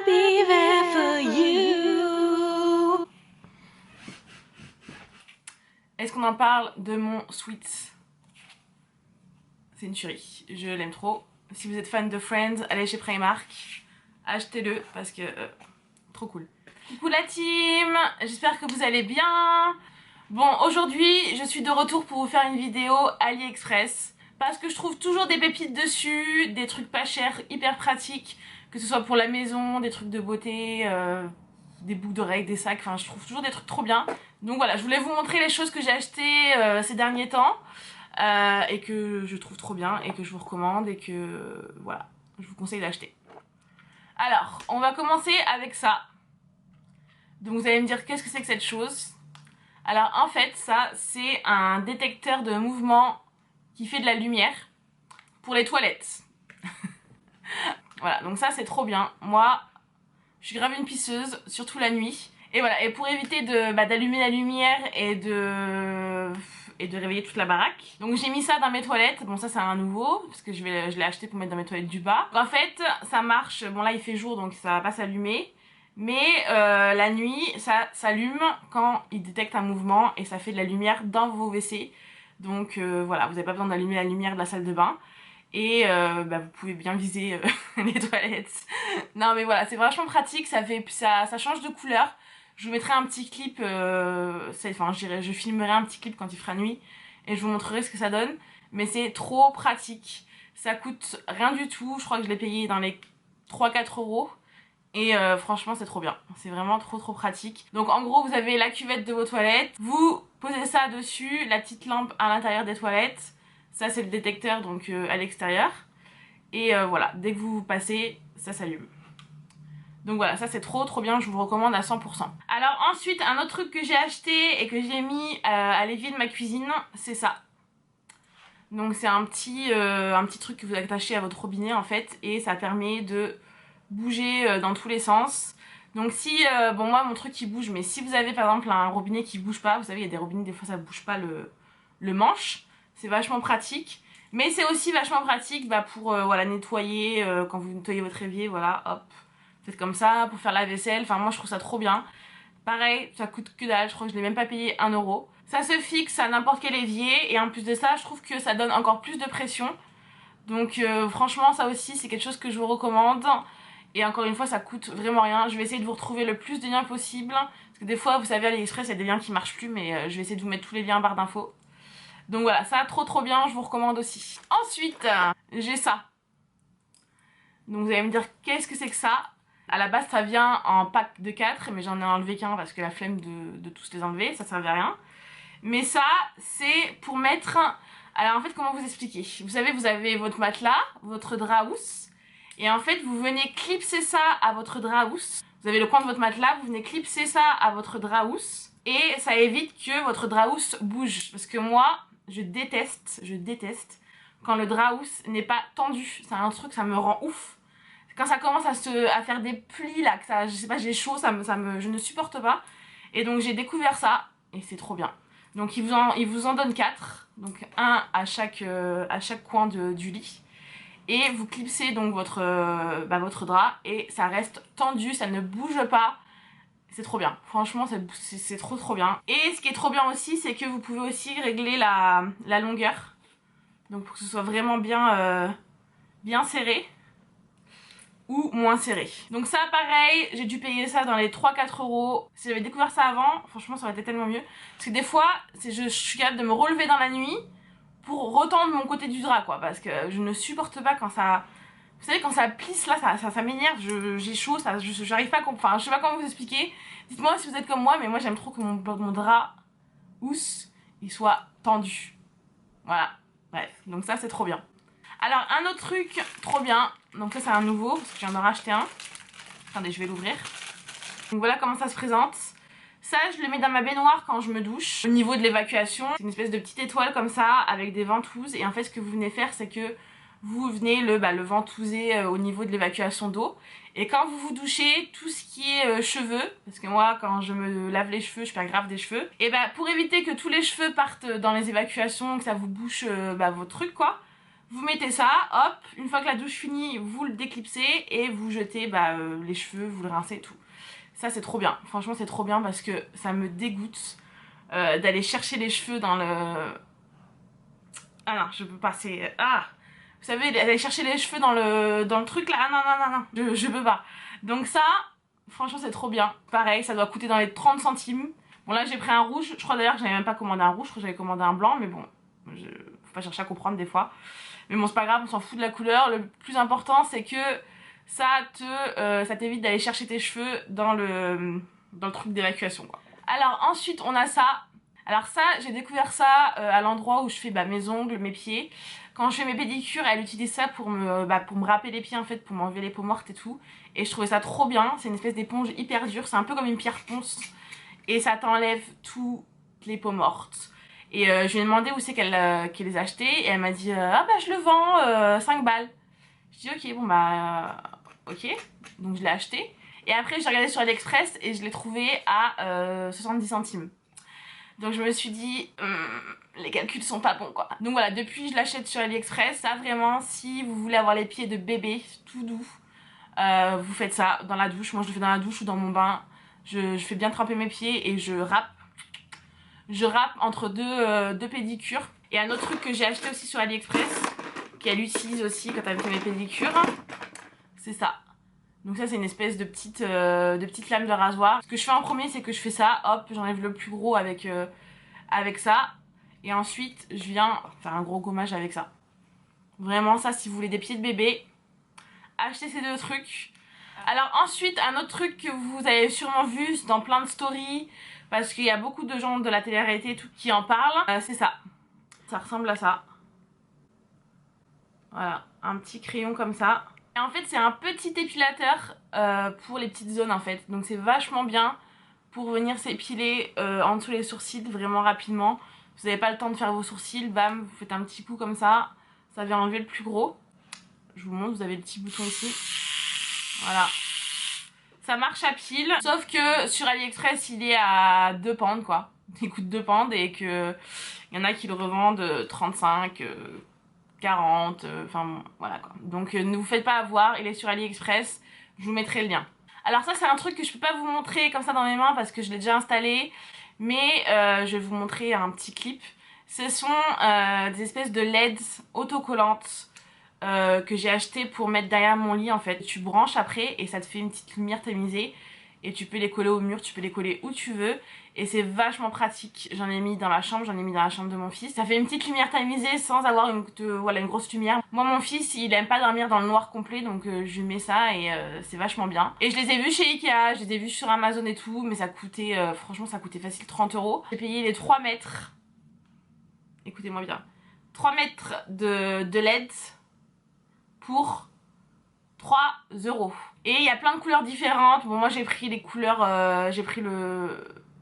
be there for you. Est-ce qu'on en parle de mon sweat? C'est une tuerie, je l'aime trop. Si vous êtes fan de Friends, allez chez Primark, achetez-le parce que trop cool. Coucou la team, j'espère que vous allez bien. Bon, aujourd'hui je suis de retour pour vous faire une vidéo AliExpress parce que je trouve toujours des pépites dessus, des trucs pas chers, hyper pratiques, que ce soit pour la maison, des trucs de beauté, des boucles d'oreilles, des sacs, enfin je trouve toujours des trucs trop bien. Donc voilà, je voulais vous montrer les choses que j'ai achetées ces derniers temps. Et que je trouve trop bien et que je vous recommande et que voilà, je vous conseille d'acheter. Alors, on va commencer avec ça. Donc vous allez me dire qu'est-ce que c'est que cette chose? Alors en fait ça c'est un détecteur de mouvement qui fait de la lumière pour les toilettes. Voilà, donc ça c'est trop bien. Moi je suis grave une pisseuse, surtout la nuit. Et voilà, et pour éviter d'allumer la lumière et de réveiller toute la baraque. Donc j'ai mis ça dans mes toilettes. Bon ça c'est un nouveau parce que je l'ai acheté pour mettre dans mes toilettes du bas. En fait ça marche, bon là il fait jour donc ça va pas s'allumer. Mais la nuit ça s'allume quand il détecte un mouvement et ça fait de la lumière dans vos WC. Donc voilà, vous n'avez pas besoin d'allumer la lumière de la salle de bain. Et vous pouvez bien viser les toilettes. Non mais voilà, c'est vachement pratique, ça change de couleur. Je vous mettrai un petit clip, je filmerai un petit clip quand il fera nuit et je vous montrerai ce que ça donne. Mais c'est trop pratique, ça coûte rien du tout, je crois que je l'ai payé dans les 3-4 euros. Et franchement c'est trop bien, c'est vraiment trop pratique. Donc en gros vous avez la cuvette de vos toilettes, vous posez ça dessus, la petite lampe à l'intérieur des toilettes. Ça c'est le détecteur donc à l'extérieur. Et voilà, dès que vous passez, ça s'allume. Donc voilà, ça c'est trop bien, je vous le recommande à 100%. Alors ensuite, un autre truc que j'ai acheté et que j'ai mis à l'évier de ma cuisine, c'est ça. Donc c'est un petit truc que vous attachez à votre robinet en fait, et ça permet de bouger dans tous les sens. Donc si, bon moi mon truc il bouge, mais si vous avez par exemple un robinet qui bouge pas, vous savez il y a des robinets des fois ça bouge pas le manche, c'est vachement pratique. Mais c'est aussi vachement pratique pour voilà, nettoyer, quand vous nettoyez votre évier, voilà, hop. Faites comme ça, pour faire la vaisselle, enfin moi je trouve ça trop bien. Pareil, ça coûte que dalle, je crois que je l'ai même pas payé 1 euro. Ça se fixe à n'importe quel évier et en plus de ça, je trouve que ça donne encore plus de pression. Donc franchement ça aussi c'est quelque chose que je vous recommande. Et encore une fois ça coûte vraiment rien. Je vais essayer de vous retrouver le plus de liens possible. Parce que des fois vous savez à AliExpress il y a des liens qui marchent plus, mais je vais essayer de vous mettre tous les liens en barre d'infos. Donc voilà, ça trop bien, je vous recommande aussi. Ensuite, j'ai ça. Donc vous allez me dire qu'est-ce que c'est que ça? À la base ça vient en pack de 4 mais j'en ai enlevé qu'un parce que la flemme de tous les enlever, ça servait à rien. Mais ça c'est pour mettre... Alors en fait comment vous expliquer? Vous savez vous avez votre matelas, votre drap housse, et en fait vous venez clipser ça à votre drap housse. Vous avez le coin de votre matelas, vous venez clipser ça à votre drap housse et ça évite que votre drap housse bouge. Parce que moi je déteste quand le drap housse n'est pas tendu. C'est un truc, ça me rend ouf. Quand ça commence à faire des plis là, que ça, je sais pas, j'ai chaud, je ne supporte pas. Et donc j'ai découvert ça et c'est trop bien. Donc il vous en donne 4, donc un à chaque coin du lit. Et vous clipsez donc votre drap et ça reste tendu, ça ne bouge pas. C'est trop bien, franchement c'est trop bien. Et ce qui est trop bien aussi, c'est que vous pouvez aussi régler la longueur. Donc pour que ce soit vraiment bien serré ou moins serré. Donc ça pareil, j'ai dû payer ça dans les 3-4 euros. Si j'avais découvert ça avant, franchement ça aurait été tellement mieux. Parce que des fois, je suis capable de me relever dans la nuit pour retendre mon côté du drap quoi. Parce que je ne supporte pas quand ça... Vous savez quand ça plisse là, ça m'énerve, j'ai chaud, j'arrive pas à comprendre, enfin je sais pas comment vous expliquer. Dites-moi si vous êtes comme moi, mais moi j'aime trop que mon drap housse, il soit tendu. Voilà, bref, donc ça c'est trop bien. Alors un autre truc trop bien, donc ça c'est un nouveau parce que j'en ai racheté un. Attendez, je vais l'ouvrir. Donc voilà comment ça se présente. Ça je le mets dans ma baignoire quand je me douche. Au niveau de l'évacuation, c'est une espèce de petite étoile comme ça avec des ventouses. Et en fait ce que vous venez faire c'est que vous venez le ventouser au niveau de l'évacuation d'eau. Et quand vous vous douchez, tout ce qui est cheveux, parce que moi quand je me lave les cheveux, je perds grave des cheveux. Et pour éviter que tous les cheveux partent dans les évacuations, que ça vous bouche votre truc quoi, Vous mettez ça, hop, une fois que la douche finit, vous le déclipsez et vous jetez les cheveux, vous le rincez et tout. Ça c'est trop bien, franchement c'est trop bien parce que ça me dégoûte d'aller chercher les cheveux dans le... Ah non, je peux pas, c'est... Ah, vous savez, aller chercher les cheveux dans le truc là, ah non, non, non, non, je peux pas. Donc ça, franchement c'est trop bien. Pareil, ça doit coûter dans les 30 centimes. Bon là j'ai pris un rouge, je crois d'ailleurs que j'avais même pas commandé un rouge, je crois que j'avais commandé un blanc, mais bon, faut pas chercher à comprendre des fois. Mais bon c'est pas grave, on s'en fout de la couleur, le plus important c'est que ça t'évite d'aller chercher tes cheveux dans le truc d'évacuation quoi. Alors ensuite on a ça. Alors ça, j'ai découvert ça à l'endroit où je fais mes ongles, mes pieds. Quand je fais mes pédicures, elle utilise ça pour me râper les pieds en fait, pour m'enlever les peaux mortes et tout. Et je trouvais ça trop bien, c'est une espèce d'éponge hyper dure, c'est un peu comme une pierre ponce. Et ça t'enlève toutes les peaux mortes. Et je lui ai demandé où c'est qu'elle les achetait et elle m'a dit ah bah je le vends 5 balles. Je dis ok, bon ok, donc je l'ai acheté. Et après j'ai regardé sur AliExpress et je l'ai trouvé à 70 centimes. Donc je me suis dit, les calculs sont pas bons quoi. Donc voilà, depuis je l'achète sur AliExpress. Ça vraiment, si vous voulez avoir les pieds de bébé tout doux, vous faites ça dans la douche. Moi je le fais dans la douche ou dans mon bain. Je fais bien tremper mes pieds et je râpe. Je râpe entre deux pédicures. Et un autre truc que j'ai acheté aussi sur AliExpress, qu'elle utilise aussi quand elle fait mes pédicures, c'est ça. Donc ça c'est une espèce de petite lame de rasoir. Ce que je fais en premier c'est que je fais ça, hop, j'enlève le plus gros avec ça. Et ensuite je viens faire un gros gommage avec ça. Vraiment ça, si vous voulez des pieds de bébé, achetez ces deux trucs. Alors ensuite un autre truc que vous avez sûrement vu dans plein de stories, parce qu'il y a beaucoup de gens de la télé-réalité et tout qui en parlent, c'est ça. Ça ressemble à ça. Voilà, un petit crayon comme ça. Et en fait c'est un petit épilateur pour les petites zones en fait. Donc c'est vachement bien pour venir s'épiler en dessous les sourcils vraiment rapidement. Vous n'avez pas le temps de faire vos sourcils, bam, vous faites un petit coup comme ça. Ça vient enlever le plus gros. Je vous montre, vous avez le petit bouton ici. Voilà. Ça marche à pile. Sauf que sur AliExpress il est à 2 pounds quoi. Il coûte 2 pounds et que il y en a qui le revendent 35, 40, enfin bon, voilà quoi. Donc ne vous faites pas avoir, il est sur AliExpress, je vous mettrai le lien. Alors ça c'est un truc que je peux pas vous montrer comme ça dans mes mains parce que je l'ai déjà installé, mais je vais vous montrer un petit clip. Ce sont des espèces de LED autocollantes que j'ai acheté pour mettre derrière mon lit en fait. Tu branches après et ça te fait une petite lumière tamisée et tu peux les coller au mur, tu peux les coller où tu veux et c'est vachement pratique. J'en ai mis dans ma chambre, j'en ai mis dans la chambre de mon fils. Ça fait une petite lumière tamisée sans avoir une grosse lumière. Moi mon fils il aime pas dormir dans le noir complet, donc je lui mets ça et c'est vachement bien. Et je les ai vus chez Ikea, je les ai vus sur Amazon et tout, mais ça coûtait franchement ça coûtait facile 30 €. J'ai payé les 3 mètres, écoutez-moi bien, 3 mètres de LED pour 3 €. Et il y a plein de couleurs différentes. Bon moi j'ai pris les couleurs,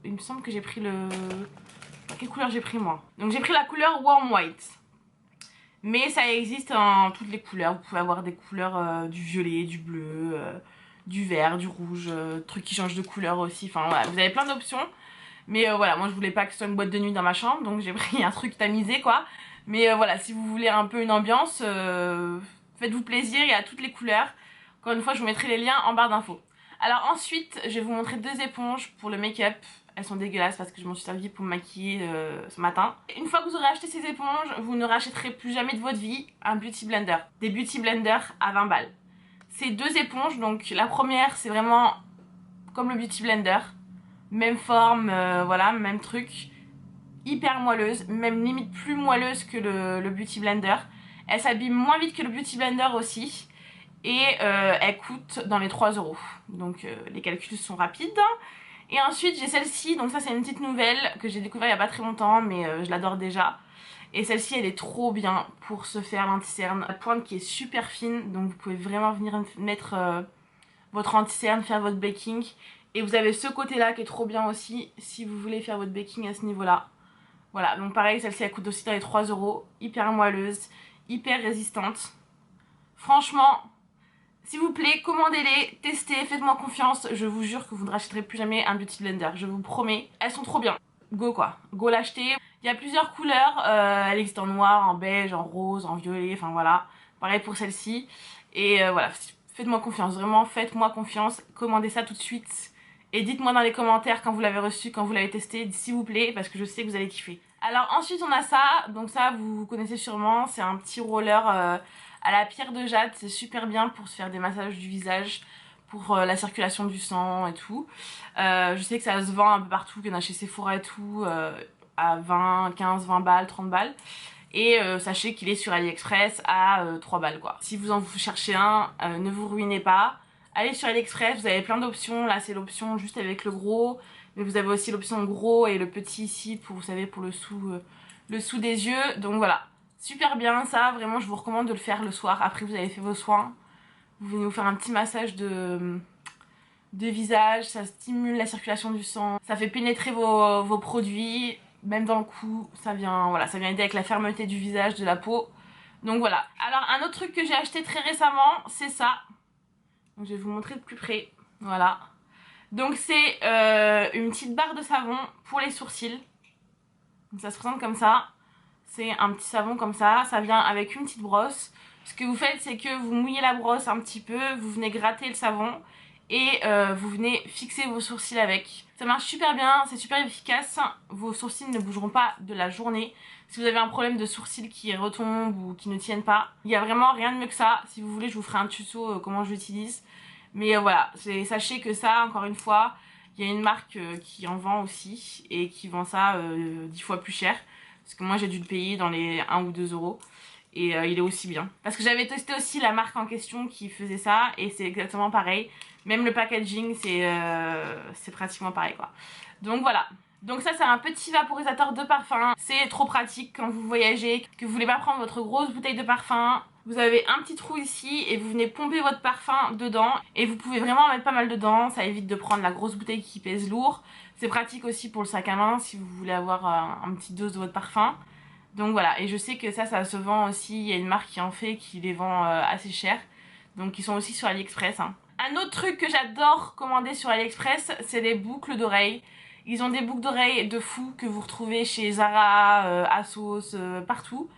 il me semble que j'ai pris quelle couleur j'ai pris moi? Donc j'ai pris la couleur Warm White. Mais ça existe en toutes les couleurs. Vous pouvez avoir des couleurs du violet, du bleu, du vert, du rouge, trucs qui changent de couleur aussi. Enfin voilà, vous avez plein d'options. Mais voilà, moi je voulais pas que ce soit une boîte de nuit dans ma chambre, donc j'ai pris un truc tamisé quoi. Mais voilà, si vous voulez un peu une ambiance, faites-vous plaisir, il y a toutes les couleurs. Encore une fois, je vous mettrai les liens en barre d'infos. Alors ensuite, je vais vous montrer 2 éponges pour le make-up. Elles sont dégueulasses parce que je m'en suis servi pour me maquiller ce matin. Une fois que vous aurez acheté ces éponges, vous ne rachèterez plus jamais de votre vie un beauty blender. Des beauty blenders à 20 balles. C'est 2 éponges, donc la première c'est vraiment comme le beauty blender. Même forme, voilà, même truc. Hyper moelleuse, même limite plus moelleuse que le beauty blender. Elle s'abîme moins vite que le beauty blender aussi. Et elle coûte dans les 3 €. Donc les calculs sont rapides. Et ensuite j'ai celle-ci, donc ça c'est une petite nouvelle que j'ai découvert il n'y a pas très longtemps, mais je l'adore déjà. Et celle-ci elle est trop bien pour se faire l'anti-cerne. La pointe qui est super fine, donc vous pouvez vraiment venir mettre votre anti-cerne, faire votre baking. Et vous avez ce côté là qui est trop bien aussi si vous voulez faire votre baking à ce niveau là. Voilà, donc pareil, celle-ci elle coûte aussi dans les 3 €, hyper moelleuse, hyper résistante. Franchement, s'il vous plaît, commandez-les, testez, faites-moi confiance. Je vous jure que vous ne rachèterez plus jamais un beauty blender, je vous promets. Elles sont trop bien. go quoi, go l'acheter. Il y a plusieurs couleurs, elle existe en noir, en beige, en rose, en violet, enfin voilà. Pareil pour celle-ci. Et voilà, faites-moi confiance, vraiment faites-moi confiance, commandez ça tout de suite. Et dites-moi dans les commentaires quand vous l'avez reçu, quand vous l'avez testé, s'il vous plaît, parce que je sais que vous allez kiffer. Alors ensuite on a ça, donc ça vous connaissez sûrement, c'est un petit roller à la pierre de jade, c'est super bien pour se faire des massages du visage, pour la circulation du sang et tout. Je sais que ça se vend un peu partout, qu'il y en a chez Sephora et tout, à 20, 15, 20 balles, 30 balles. Et sachez qu'il est sur AliExpress à 3 balles quoi. Si vous en cherchez un, ne vous ruinez pas. Allez sur AliExpress, vous avez plein d'options. Là c'est l'option juste avec le gros. Mais vous avez aussi l'option gros et le petit ici pour, vous savez, pour le sous des yeux. Donc voilà, super bien ça. Vraiment je vous recommande de le faire le soir après vous avez fait vos soins. Vous venez vous faire un petit massage de visage. Ça stimule la circulation du sang. Ça fait pénétrer vos produits. Même dans le cou, ça vient, voilà, ça vient aider avec la fermeté du visage, de la peau. Donc voilà. Alors un autre truc que j'ai acheté très récemment, c'est ça. Donc, je vais vous montrer de plus près. Voilà. Donc c'est une petite barre de savon pour les sourcils. Donc, ça se présente comme ça. C'est un petit savon comme ça. Ça vient avec une petite brosse. Ce que vous faites, c'est que vous mouillez la brosse un petit peu. Vous venez gratter le savon. Et vous venez fixer vos sourcils avec. Ça marche super bien, c'est super efficace. Vos sourcils ne bougeront pas de la journée. Si vous avez un problème de sourcils qui retombent ou qui ne tiennent pas, il n'y a vraiment rien de mieux que ça. Si vous voulez, je vous ferai un tuto comment je l'utilise. Mais voilà, sachez que ça, encore une fois, il y a une marque qui en vend aussi et qui vend ça 10 fois plus cher. Parce que moi j'ai dû le payer dans les 1 ou 2 euros. Et il est aussi bien. Parce que j'avais testé aussi la marque en question qui faisait ça et c'est exactement pareil. Même le packaging c'est pratiquement pareil quoi. Donc voilà. Donc ça c'est un petit vaporisateur de parfum. C'est trop pratique quand vous voyagez, que vous voulez pas prendre votre grosse bouteille de parfum. Vous avez un petit trou ici et vous venez pomper votre parfum dedans. Et vous pouvez vraiment en mettre pas mal dedans. Ça évite de prendre la grosse bouteille qui pèse lourd. C'est pratique aussi pour le sac à main si vous voulez avoir un petit dose de votre parfum. Donc voilà, et je sais que ça se vend aussi, il y a une marque qui en fait, qui les vend assez cher. Donc ils sont aussi sur AliExpress. Hein. Un autre truc que j'adore commander sur AliExpress, c'est les boucles d'oreilles. Ils ont des boucles d'oreilles de fou que vous retrouvez chez Zara, Asos, partout.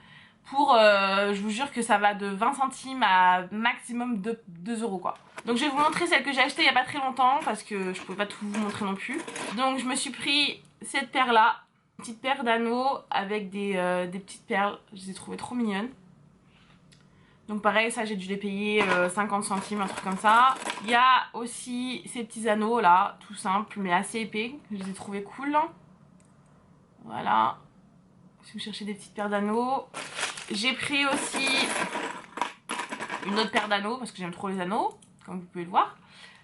Pour, je vous jure que ça va de 20 centimes à maximum 2 euros quoi. Donc je vais vous montrer celle que j'ai achetée il n'y a pas très longtemps, parce que je pouvais pas tout vous montrer non plus. Donc je me suis pris cette paire là. Petite paire d'anneaux avec des petites perles, je les ai trouvées trop mignonnes. Donc pareil, ça j'ai dû les payer 50 centimes, un truc comme ça. Il y a aussi ces petits anneaux là, tout simples mais assez épais, je les ai trouvés cool. Voilà, si vous cherchez des petites paires d'anneaux. J'ai pris aussi une autre paire d'anneaux parce que j'aime trop les anneaux, comme vous pouvez le voir.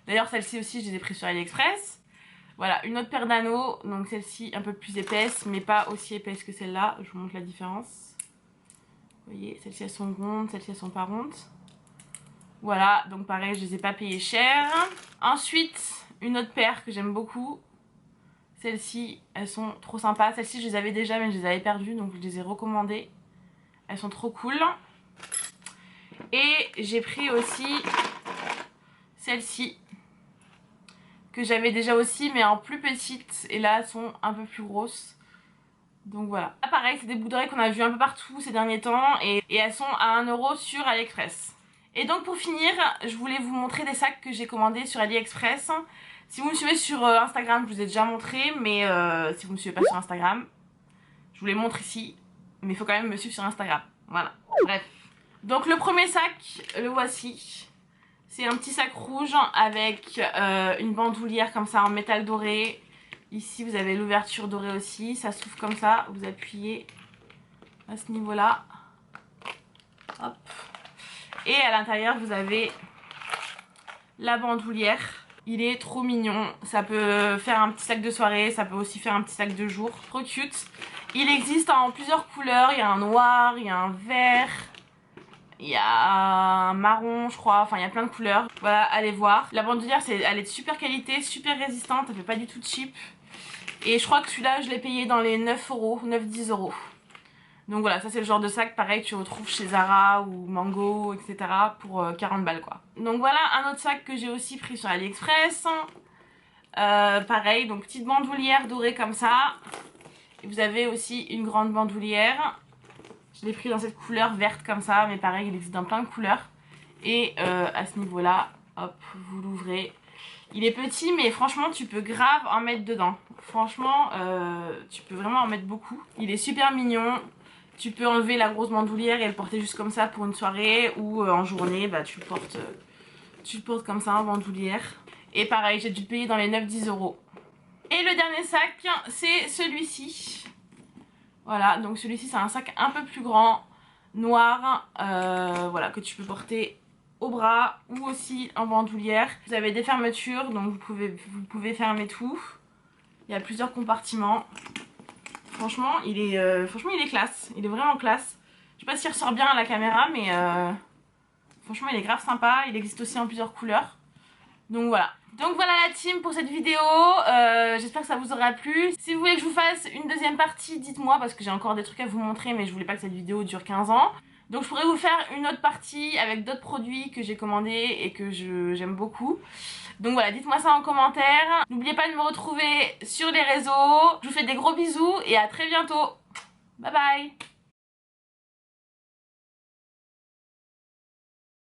D'ailleurs celle-ci aussi je les ai pris sur AliExpress. Voilà, une autre paire d'anneaux, donc celle-ci un peu plus épaisse, mais pas aussi épaisse que celle-là. Je vous montre la différence. Vous voyez, celles-ci elles sont rondes, celles-ci elles sont pas rondes. Voilà, donc pareil, je les ai pas payées cher. Ensuite, une autre paire que j'aime beaucoup. Celles-ci, elles sont trop sympas. Celles-ci, je les avais déjà, mais je les avais perdues, donc je les ai recommandées. Elles sont trop cool. Et j'ai pris aussi celle-ci, que j'avais déjà aussi mais en plus petite, et là elles sont un peu plus grosses. Donc voilà. Là pareil, c'est des boucles d'oreilles qu'on a vu un peu partout ces derniers temps et elles sont à 1 euro sur AliExpress. Et donc pour finir, je voulais vous montrer des sacs que j'ai commandés sur AliExpress. Si vous me suivez sur Instagram, je vous ai déjà montré, mais si vous me suivez pas sur Instagram, je vous les montre ici, mais il faut quand même me suivre sur Instagram. Voilà, bref. Donc le premier sac, le voici. C'est un petit sac rouge avec une bandoulière comme ça en métal doré. Ici vous avez l'ouverture dorée aussi, ça s'ouvre comme ça, vous appuyez à ce niveau là. Hop. Et à l'intérieur vous avez la bandoulière. Il est trop mignon, ça peut faire un petit sac de soirée, ça peut aussi faire un petit sac de jour, trop cute. Il existe en plusieurs couleurs, il y a un noir, il y a un vert. Il y a un marron je crois, enfin il y a plein de couleurs. Voilà, allez voir. La bandoulière elle est de super qualité, super résistante, elle fait pas du tout cheap. Et je crois que celui-là je l'ai payé dans les 9 euros, 9-10 euros. Donc voilà, ça c'est le genre de sac pareil que tu retrouves chez Zara ou Mango, etc. pour 40 balles quoi. Donc voilà un autre sac que j'ai aussi pris sur AliExpress. Pareil, donc petite bandoulière dorée comme ça. Vous avez aussi une grande bandoulière. Je l'ai pris dans cette couleur verte comme ça, mais pareil, il existe dans plein de couleurs. Et à ce niveau-là, hop, vous l'ouvrez. Il est petit, mais franchement, tu peux grave en mettre dedans. Franchement, tu peux vraiment en mettre beaucoup. Il est super mignon. Tu peux enlever la grosse bandoulière et le porter juste comme ça pour une soirée. Ou en journée, bah, tu le portes comme ça en bandoulière. Et pareil, j'ai dû le payer dans les 9-10 €. Et le dernier sac, c'est celui-ci. Voilà, donc celui-ci, c'est un sac un peu plus grand, noir, voilà, que tu peux porter au bras ou aussi en bandoulière. Vous avez des fermetures, donc vous pouvez fermer tout. Il y a plusieurs compartiments. Franchement, il est classe. Il est vraiment classe. Je sais pas s'il ressort bien à la caméra, mais franchement, il est grave sympa. Il existe aussi en plusieurs couleurs. Donc voilà. Donc voilà la team pour cette vidéo. J'espère que ça vous aura plu. Si vous voulez que je vous fasse une deuxième partie, dites-moi, parce que j'ai encore des trucs à vous montrer, mais je voulais pas que cette vidéo dure 15 ans. Donc je pourrais vous faire une autre partie avec d'autres produits que j'ai commandés et que j'aime beaucoup. Donc voilà, dites-moi ça en commentaire. N'oubliez pas de me retrouver sur les réseaux. Je vous fais des gros bisous et à très bientôt. Bye bye.